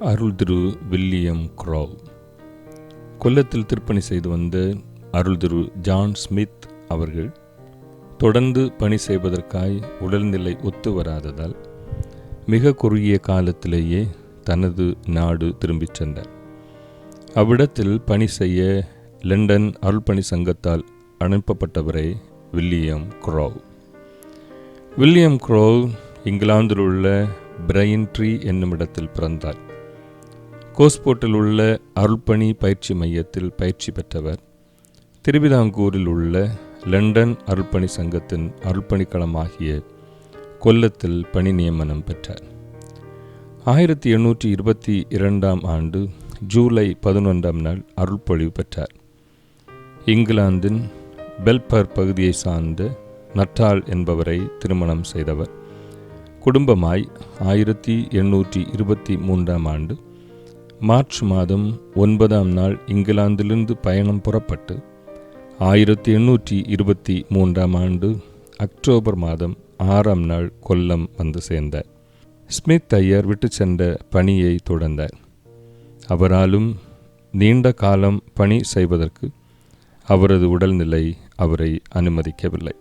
Arul Thiru William Grove. கொல்லத்தில் திருப்பணி செய்து வந்த அருள் திரு ஜான் ஸ்மித் அவர்கள் தொடர்ந்து பணி செய்வதற்காய் உடல்நிலை ஒத்து வராததால் மிக குறுகிய காலத்திலேயே தனது நாடு திரும்பிச் சென்றார். அவ்விடத்தில் பணி செய்ய லண்டன் அருள்பணி சங்கத்தால் அனுப்பப்பட்டவரே வில்லியம் க்ரோவ். வில்லியம் க்ரோவ் இங்கிலாந்தில் உள்ள பிரைன்ட்ரி என்னும் இடத்தில் பிறந்தார். கோஸ்போர்ட்டில் உள்ள அருள்பணி பயிற்சி மையத்தில் பயிற்சி பெற்றவர். திருவிதாங்கூரில் உள்ள லண்டன் அருள்பணி சங்கத்தின் அருள்பணிக்களமாகிய கொல்லத்தில் பணி நியமனம் பெற்றார். 1822 ஆண்டு ஜூலை 11 நாள் அருள்பொழிவு பெற்றார். இங்கிலாந்தின் பெல்பர் பகுதியை சார்ந்த நட்டால் என்பவரை திருமணம் செய்தவர். குடும்பமாய் 1823 ஆண்டு மார்ச் மாதம் 9 இங்கிலாந்திலிருந்து பயணம் புறப்பட்டு 1823 ஆண்டு அக்டோபர் மாதம் 6 கொல்லம் வந்து சேர்ந்தார். ஸ்மித் ஐயர் விட்டு சென்ற பணியை தொடர்ந்தார். அவராலும் நீண்ட காலம் பணி செய்வதற்கு அவரது உடல்நிலை அவரை அனுமதிக்கவில்லை.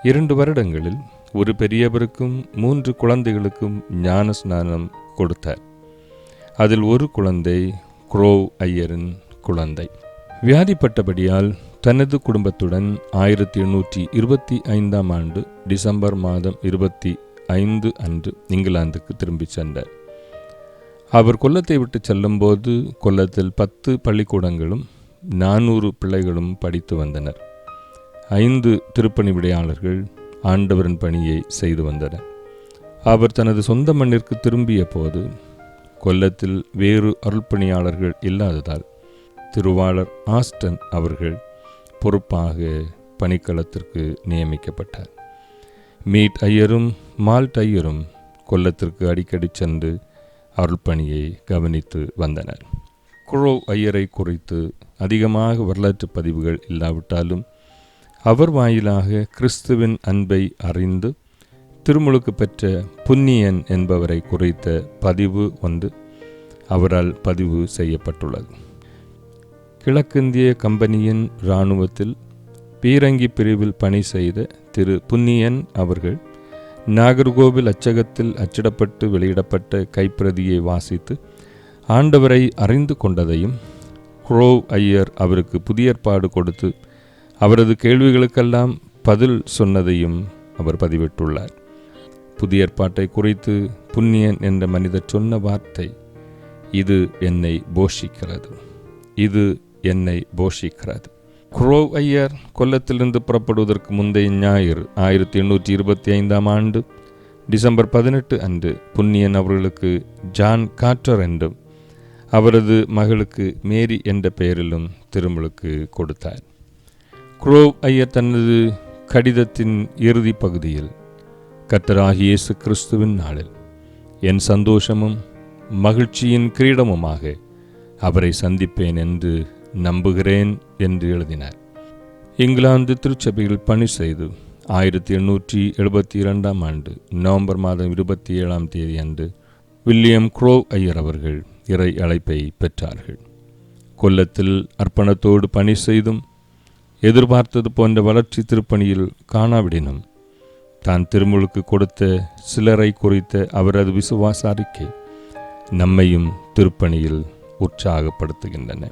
2 வருடங்களில் ஒரு பெரியவருக்கும் 3 குழந்தைகளுக்கும் ஞான ஸ்நானம் கொடுத்தார். அதில் ஒரு குழந்தை க்ரோவ் ஐயரின் குழந்தை. வியாதிப்பட்டபடியால் தனது குடும்பத்துடன் 1825 ஆண்டு டிசம்பர் மாதம் 25 அன்று இங்கிலாந்துக்கு திரும்பி சென்றார். அவர் கொல்லத்தை விட்டு செல்லும்போது கொல்லத்தில் 10 பள்ளிக்கூடங்களும் 400 பிள்ளைகளும் படித்து வந்தனர். 5 திருப்பணி விடையாளர்கள் ஆண்டவரின் பணியை செய்து வந்தனர். அவர் தனது சொந்த மண்ணிற்கு திரும்பிய போது கொல்லத்தில் வேறு அருள்பணியாளர்கள் இல்லாததால் திருவாளர் ஆஸ்டன் அவர்கள் பொறுப்பாக பணிக்களத்திற்கு நியமிக்கப்பட்டார். மீட் ஐயரும் மால்ட் ஐயரும் கொல்லத்திற்கு அடிக்கடி சென்று அருள்பணியை கவனித்து வந்தனர். க்ரோவ் ஐயரை குறித்து அதிகமாக வரலாற்று பதிவுகள் இல்லாவிட்டாலும் அவர் வாயிலாக கிறிஸ்துவின் அன்பை அறிந்து திருமுழுக்கு பெற்ற புன்னியன் என்பவரை குறித்த பதிவு ஒன்று அவரால் பதிவு செய்யப்பட்டுள்ளது. கிழக்கிந்திய கம்பெனியின் இராணுவத்தில் பீரங்கி பிரிவில் பணி செய்த திரு புன்னியன் அவர்கள் நாகர்கோவில் அச்சகத்தில் அச்சிடப்பட்டு வெளியிடப்பட்ட கைப்பிரதியை வாசித்து ஆண்டவரை அறிந்து கொண்டதையும் க்ரோவ் ஐயர் அவருக்கு புதிய ஏற்பாடு கொடுத்து அவரது கேள்விகளுக்கெல்லாம் பதில் சொன்னதையும் அவர் பதிவிட்டுள்ளார். புதிய ஏற்பாட்டை குறித்து புன்னியன் என்ற மனிதர் சொன்ன வார்த்தை, இது என்னை போஷிக்கிறது, இது என்னை போஷிக்கிறது. க்ரோவ் ஐயர் கொல்லத்திலிருந்து புறப்படுவதற்கு முந்தைய ஞாயிறு 1825 ஆண்டு டிசம்பர் 18 அன்று புன்னியன் அவர்களுக்கு ஜான் கார்ட்டர் என்றும் அவரது மகளுக்கு மேரி என்ற பெயரிலும் திருமுழுக்கு கொடுத்தார். க்ரோவ் ஐயர் தனது கடிதத்தின் இறுதி பகுதியில், கர்த்தராகிய இயேசு கிறிஸ்துவின் நாளில் என் சந்தோஷமும் மகிழ்ச்சியின் கிரீடமுமாக அவரை சந்திப்பேன் என்று நம்புகிறேன் என்று எழுதினார். இங்கிலாந்து திருச்சபையில் பணி செய்து 1872 ஆண்டு நவம்பர் மாதம் 27 அன்று வில்லியம் க்ரோவ் ஐயர் அவர்கள் இறை அழைப்பை பெற்றார்கள். கொல்லத்தில் அர்ப்பணத்தோடு பணி செய்தும் எதிர்பார்த்தது போன்ற வளர்ச்சி திருப்பணியில் காணாவிடினும் தான் திருமுழுக்கு கொடுத்த சிலரை குறித்த அவரது விசுவாச அறிக்கை நம்மையும் திருப்பணியில் உற்சாகப்படுத்துகின்றன.